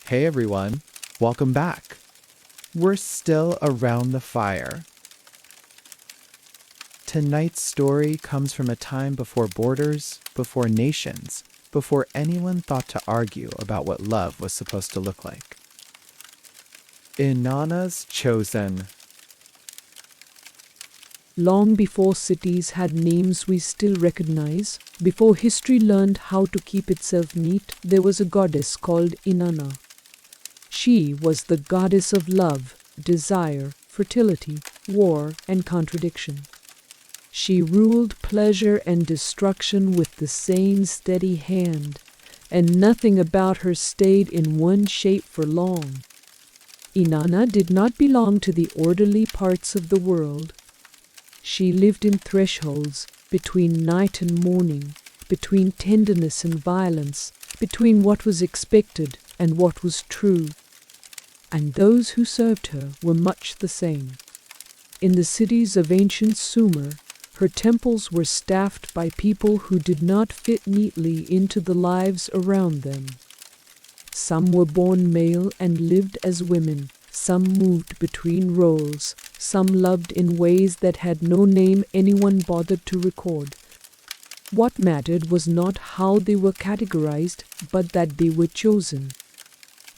Hey everyone, welcome back. We're still around the fire. Tonight's story comes from a time before borders, before nations, before anyone thought to argue about what love was supposed to look like. Inanna's Chosen. Long before cities had names we still recognize, before history learned how to keep itself neat, there was a goddess called Inanna. She was the goddess of love, desire, fertility, war, and contradiction. She ruled pleasure and destruction with the same steady hand, and nothing about her stayed in one shape for long. Inanna did not belong to the orderly parts of the world. She lived in thresholds, between night and morning, between tenderness and violence, between what was expected and what was true. And those who served her were much the same. In the cities of ancient Sumer, her temples were staffed by people who did not fit neatly into the lives around them. Some were born male and lived as women. Some moved between roles. Some loved in ways that had no name anyone bothered to record. What mattered was not how they were categorized, but that they were chosen.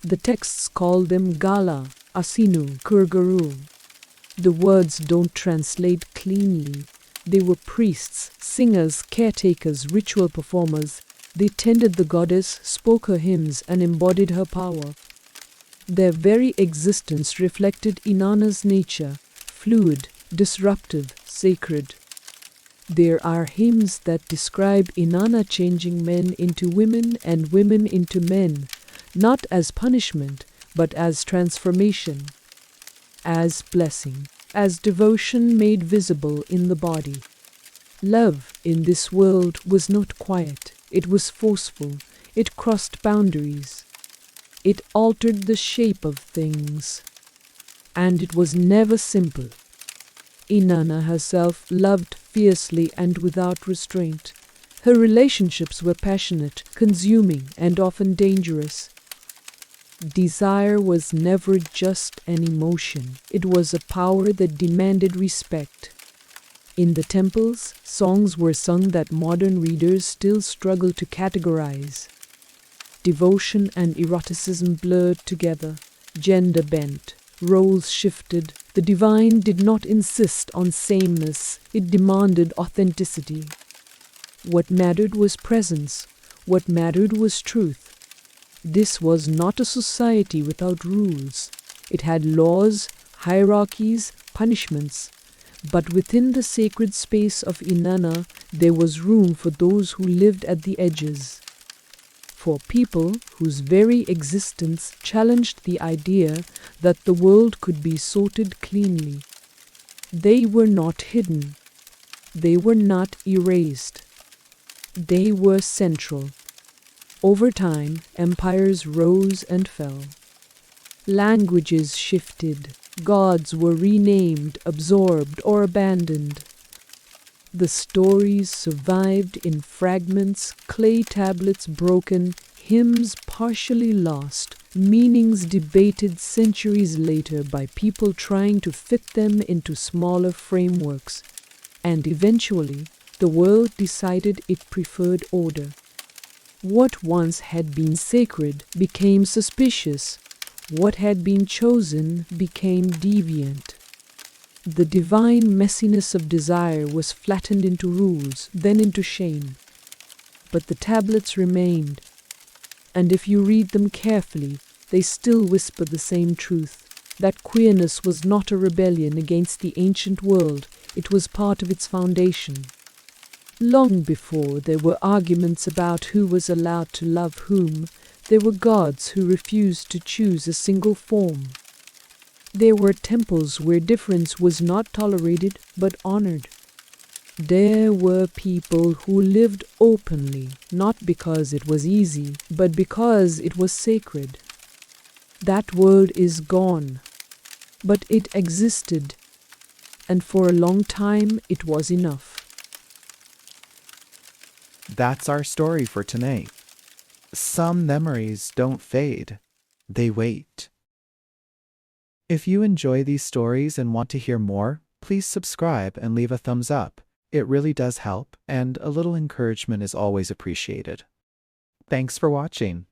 The texts call them Gala, Asinu, Kurguru. The words don't translate cleanly. They were priests, singers, caretakers, ritual performers. They tended the goddess, spoke her hymns, and embodied her power. Their very existence reflected Inanna's nature, fluid, disruptive, sacred. There are hymns that describe Inanna changing men into women and women into men, not as punishment, but as transformation, as blessing, as devotion made visible in the body. Love in this world was not quiet. It was forceful. It crossed boundaries. It altered the shape of things. And it was never simple. Inanna herself loved fiercely and without restraint. Her relationships were passionate, consuming, and often dangerous. Desire was never just an emotion. It was a power that demanded respect. In the temples, songs were sung that modern readers still struggle to categorize. Devotion and eroticism blurred together, gender bent, roles shifted. The divine did not insist on sameness, it demanded authenticity. What mattered was presence, what mattered was truth. This was not a society without rules. It had laws, hierarchies, punishments. But within the sacred space of Inanna, there was room for those who lived at the edges. For people whose very existence challenged the idea that the world could be sorted cleanly. They were not hidden. They were not erased. They were central. Over time, empires rose and fell. Languages shifted. Gods were renamed, absorbed, or abandoned. The stories survived in fragments, clay tablets broken, hymns partially lost, meanings debated centuries later by people trying to fit them into smaller frameworks. And eventually, the world decided it preferred order. What once had been sacred became suspicious. What had been chosen became deviant. The divine messiness of desire was flattened into rules, then into shame. But the tablets remained, and if you read them carefully, they still whisper the same truth, that queerness was not a rebellion against the ancient world, it was part of its foundation. Long before there were arguments about who was allowed to love whom, there were gods who refused to choose a single form. There were temples where difference was not tolerated but honored. There were people who lived openly, not because it was easy, but because it was sacred. That world is gone, but it existed, and for a long time it was enough. That's our story for tonight. Some memories don't fade. They wait. If you enjoy these stories and want to hear more, please subscribe and leave a thumbs up. It really does help, and a little encouragement is always appreciated. Thanks for watching.